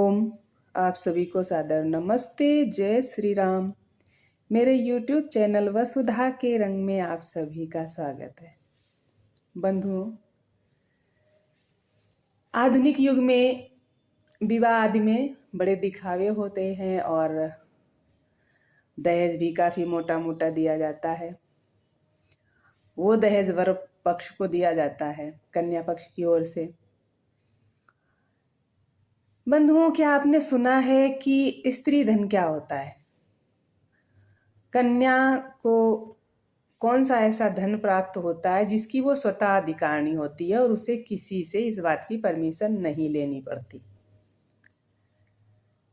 ओम। आप सभी को सादर नमस्ते। जय श्री राम। मेरे YouTube चैनल वसुधा के रंग में आप सभी का स्वागत है। बंधुओं, आधुनिक युग में विवाह आदि में बड़े दिखावे होते हैं और दहेज भी काफी मोटा मोटा दिया जाता है। वो दहेज वर पक्ष को दिया जाता है, कन्या पक्ष की ओर से। बंधुओं, क्या आपने सुना है कि स्त्री धन क्या होता है? कन्या को कौन सा ऐसा धन प्राप्त होता है जिसकी वो स्वतः अधिकारिणी होती है और उसे किसी से इस बात की परमिशन नहीं लेनी पड़ती?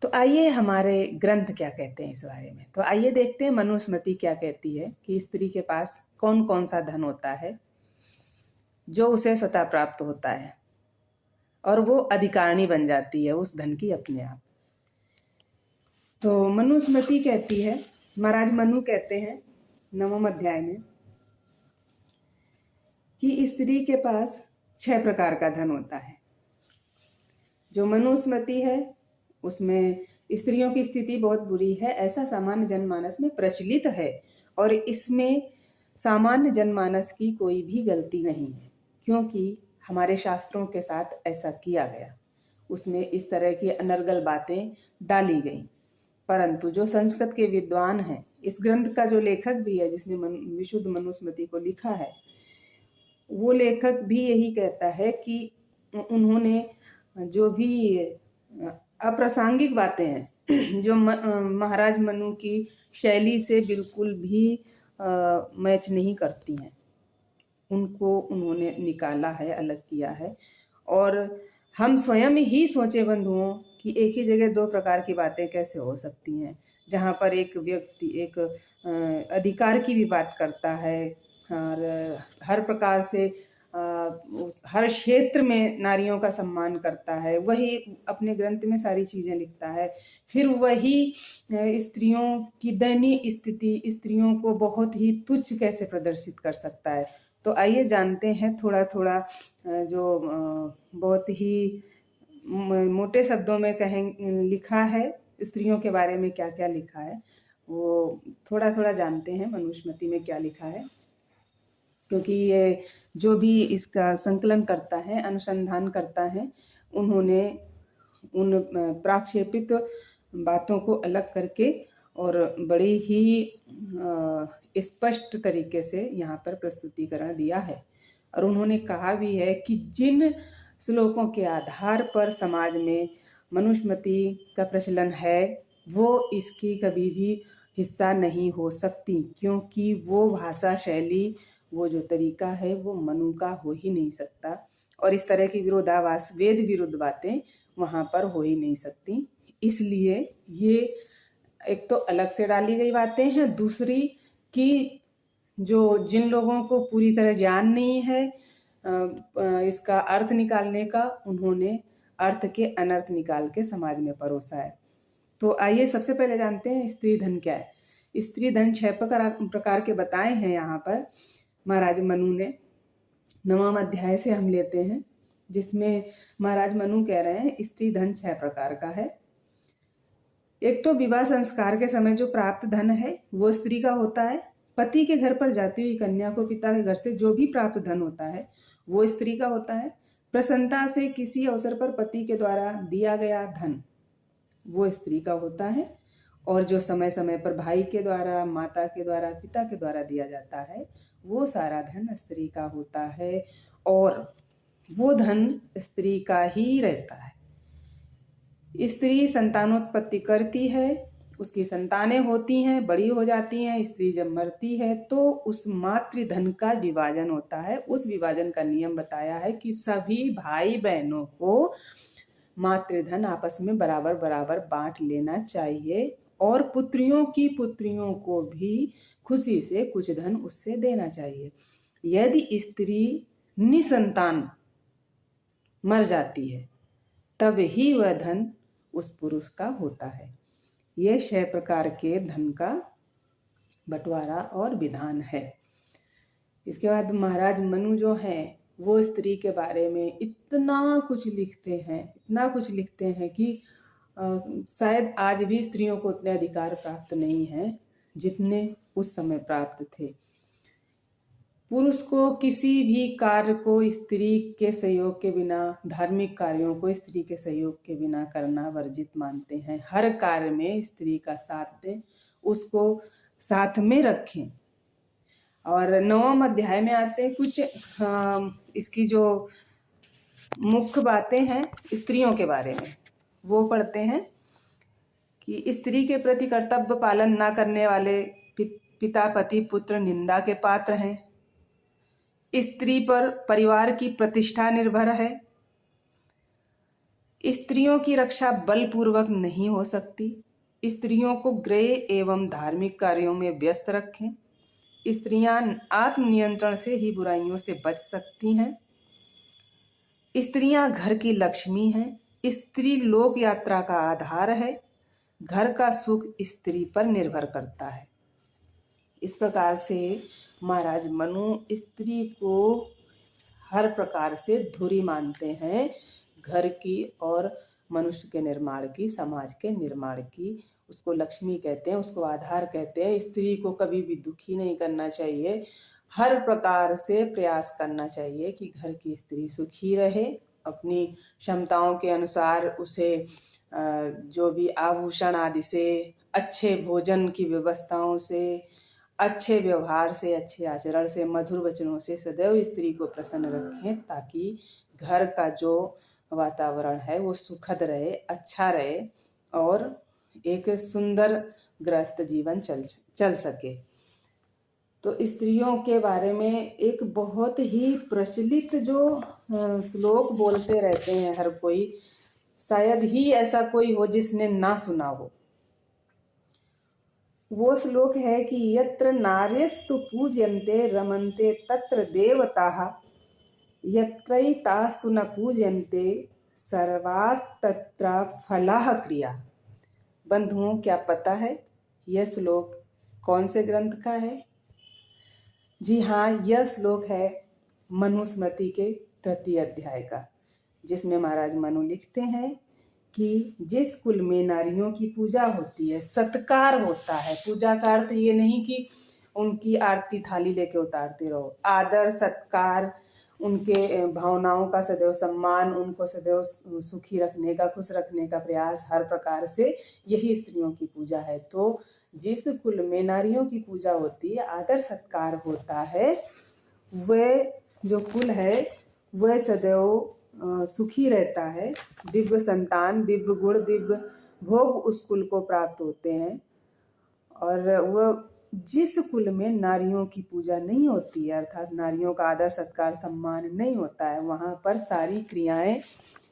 तो आइए हमारे ग्रंथ क्या कहते हैं इस बारे में। तो आइए देखते हैं मनुस्मृति क्या कहती है कि स्त्री के पास कौन कौन सा धन होता है जो उसे स्वतः प्राप्त होता है और वो अधिकारिणी बन जाती है उस धन की अपने आप। तो मनुस्मृति कहती है, महाराज मनु कहते हैं 9वें अध्याय में कि स्त्री के पास 6 प्रकार का धन होता है। जो मनुस्मृति है उसमें स्त्रियों की स्थिति बहुत बुरी है, ऐसा सामान्य जनमानस में प्रचलित है और इसमें सामान्य जनमानस की कोई भी गलती नहीं है, क्योंकि हमारे शास्त्रों के साथ ऐसा किया गया। उसमें इस तरह की अनर्गल बातें डाली गई। परंतु जो संस्कृत के विद्वान हैं, इस ग्रंथ का जो लेखक भी है जिसने विशुद्ध मनुस्मृति को लिखा है, वो लेखक भी यही कहता है कि उन्होंने जो भी अप्रासंगिक बातें हैं जो महाराज मनु की शैली से बिल्कुल भी मैच नहीं करती हैं, उनको उन्होंने निकाला है, अलग किया है। और हम स्वयं ही सोचे बंधुओं कि एक ही जगह 2 प्रकार की बातें कैसे हो सकती हैं, जहाँ पर एक व्यक्ति एक अधिकार की भी बात करता है और हर प्रकार से हर क्षेत्र में नारियों का सम्मान करता है, वही अपने ग्रंथ में सारी चीज़ें लिखता है, फिर वही स्त्रियों की दयनीय स्थिति, स्त्रियों को बहुत ही तुच्छ कैसे प्रदर्शित कर सकता है। तो आइए जानते हैं थोड़ा थोड़ा, जो बहुत ही मोटे शब्दों में लिखा है स्त्रियों के बारे में, क्या क्या लिखा है वो थोड़ा थोड़ा जानते हैं मनुस्मृति में क्या लिखा है। क्योंकि ये जो भी इसका संकलन करता है, अनुसंधान करता है, उन्होंने उन प्राक्षेपित बातों को अलग करके और बड़े ही स्पष्ट तरीके से यहाँ पर प्रस्तुतिकरण दिया है। और उन्होंने कहा भी है कि जिन श्लोकों के आधार पर समाज में मनुस्मृति का प्रचलन है वो इसकी कभी भी हिस्सा नहीं हो सकती, क्योंकि वो भाषा शैली, वो जो तरीका है वो मनु का हो ही नहीं सकता और इस तरह की विरोधाभास, वेद विरुद्ध बातें वहाँ पर हो ही नहीं सकती। इसलिए ये एक तो अलग से डाली गई बातें हैं, दूसरी कि जो जिन लोगों को पूरी तरह ज्ञान नहीं है इसका अर्थ निकालने का, उन्होंने अर्थ के अनर्थ निकाल के समाज में परोसा है। तो आइए सबसे पहले जानते हैं स्त्री धन क्या है। स्त्री धन 6 प्रकार के बताए हैं यहाँ पर महाराज मनु ने। 9वां अध्याय से हम लेते हैं, जिसमें महाराज मनु कह रहे हैं स्त्री धन 6 प्रकार का है। एक तो विवाह संस्कार के समय जो प्राप्त धन है वो स्त्री का होता है। पति के घर पर जाती हुई कन्या को पिता के घर से जो भी प्राप्त धन होता है वो स्त्री का होता है। प्रसन्नता से किसी अवसर पर पति के द्वारा दिया गया धन वो स्त्री का होता है। और जो समय समय पर भाई के द्वारा, माता के द्वारा, पिता के द्वारा दिया जाता है वो सारा धन स्त्री का होता है और वो धन स्त्री का ही रहता है। स्त्री संतानोत्पत्ति करती है, उसकी संतानें होती हैं, बड़ी हो जाती हैं। स्त्री जब मरती है तो उस मातृधन का विभाजन होता है। उस विभाजन का नियम बताया है कि सभी भाई बहनों को मातृधन आपस में बराबर बराबर बांट लेना चाहिए और पुत्रियों की पुत्रियों को भी खुशी से कुछ धन उससे देना चाहिए। यदि स्त्री निसंतान मर जाती है तब ही वह धन उस पुरुष का होता है। यह 6 प्रकार के धन का बंटवारा और विधान है। इसके बाद महाराज मनु जो हैं वो स्त्री के बारे में इतना कुछ लिखते हैं, इतना कुछ लिखते हैं कि शायद आज भी स्त्रियों को उतने अधिकार प्राप्त नहीं हैं जितने उस समय प्राप्त थे। पुरुष को किसी भी कार्य को स्त्री के सहयोग के बिना, धार्मिक कार्यों को स्त्री के सहयोग के बिना करना वर्जित मानते हैं। हर कार्य में स्त्री का साथ दें, उसको साथ में रखें। और 9वें अध्याय में आते हैं कुछ इसकी जो मुख्य बातें हैं स्त्रियों के बारे में, वो पढ़ते हैं कि स्त्री के प्रति कर्तव्य पालन न करने वाले पिता, पति, पुत्र निंदा के पात्र हैं। स्त्री पर परिवार की प्रतिष्ठा निर्भर है। स्त्रियों की रक्षा बलपूर्वक नहीं हो सकती। स्त्रियों को गृह एवं धार्मिक कार्यों में व्यस्त रखें। स्त्रियां आत्मनियंत्रण से ही बुराइयों से बच सकती हैं। स्त्रियां घर की लक्ष्मी हैं। स्त्री लोक यात्रा का आधार है। घर का सुख स्त्री पर निर्भर करता है। इस प्रकार से महाराज मनु स्त्री को हर प्रकार से धुरी मानते हैं, घर की और मनुष्य के निर्माण की, समाज के निर्माण की। उसको लक्ष्मी कहते हैं, उसको आधार कहते हैं। स्त्री को कभी भी दुखी नहीं करना चाहिए। हर प्रकार से प्रयास करना चाहिए कि घर की स्त्री सुखी रहे। अपनी क्षमताओं के अनुसार उसे जो भी आभूषण आदि से, अच्छे भोजन की व्यवस्थाओं से, अच्छे व्यवहार से, अच्छे आचरण से, मधुर वचनों से सदैव स्त्री को प्रसन्न रखें, ताकि घर का जो वातावरण है वो सुखद रहे, अच्छा रहे और एक सुंदर गृहस्थ जीवन चल सके। तो स्त्रियों के बारे में एक बहुत ही प्रचलित जो श्लोक बोलते रहते हैं हर कोई, शायद ही ऐसा कोई हो जिसने ना सुना हो। वो श्लोक है कि यत्र नार्यस्तु पूज्यन्ते रमन्ते तत्र देवताः, यत्रैतास्तु न पूज्यन्ते सर्वास्तत्र फलाः क्रिया। बंधुओं, क्या पता है यह श्लोक कौन से ग्रंथ का है? जी हाँ, यह श्लोक है मनुस्मृति के 3 अध्याय का, जिसमें महाराज मनु लिखते हैं कि जिस कुल में नारियों की पूजा होती है, सत्कार होता है। पूजा का अर्थ ये नहीं कि उनकी आरती थाली लेके उतारते रहो। आदर, सत्कार, उनके भावनाओं का सदैव सम्मान, उनको सदैव सुखी रखने का, खुश रखने का प्रयास, हर प्रकार से यही स्त्रियों की पूजा है। तो जिस कुल में नारियों की पूजा होती है, आदर सत्कार होता है, वह जो कुल है वह सदैव सुखी रहता है। दिव्य संतान, दिव्य गुण, दिव्य भोग उस कुल को प्राप्त होते हैं। और वह जिस कुल में नारियों की पूजा नहीं होती है, अर्थात नारियों का आदर सत्कार सम्मान नहीं होता है, वहाँ पर सारी क्रियाएं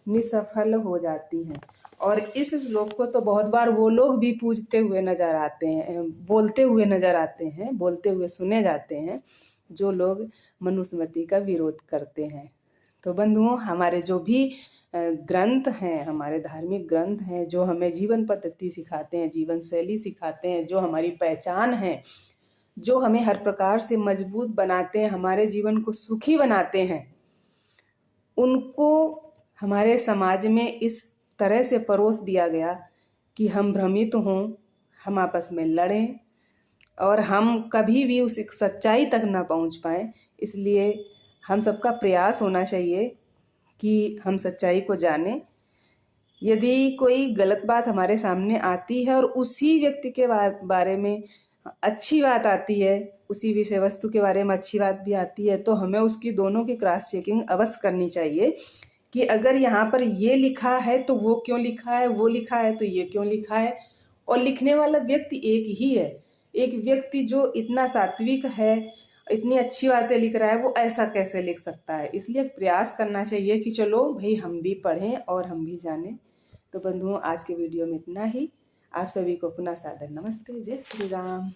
निसफल हो जाती हैं। और इस श्लोक को तो बहुत बार वो लोग भी पूजते हुए नजर आते हैं, बोलते हुए नजर आते हैं, बोलते हुए सुने जाते हैं, जो लोग मनुस्मृति का विरोध करते हैं। तो बंधुओं, हमारे जो भी ग्रंथ हैं, हमारे धार्मिक ग्रंथ हैं, जो हमें जीवन पद्धति सिखाते हैं, जीवन शैली सिखाते हैं, जो हमारी पहचान है, जो हमें हर प्रकार से मजबूत बनाते हैं, हमारे जीवन को सुखी बनाते हैं, उनको हमारे समाज में इस तरह से परोस दिया गया कि हम भ्रमित हों, हम आपस में लड़ें और हम कभी भी उस सच्चाई तक ना पहुंच पाएं। इसलिए हम सबका प्रयास होना चाहिए कि हम सच्चाई को जानें। यदि कोई गलत बात हमारे सामने आती है और उसी व्यक्ति के बारे में अच्छी बात आती है, उसी विषय वस्तु के बारे में अच्छी बात भी आती है, तो हमें उसकी दोनों की क्रॉस चेकिंग अवश्य करनी चाहिए कि अगर यहाँ पर ये लिखा है तो वो क्यों लिखा है, वो लिखा है तो ये क्यों लिखा है। और लिखने वाला व्यक्ति एक ही है। एक व्यक्ति जो इतना सात्विक है, इतनी अच्छी बातें लिख रहा है, वो ऐसा कैसे लिख सकता है। इसलिए प्रयास करना चाहिए कि चलो भाई हम भी पढ़ें और हम भी जानें। तो बंधुओं, आज के वीडियो में इतना ही। आप सभी को पुनः सादर नमस्ते। जय श्री राम।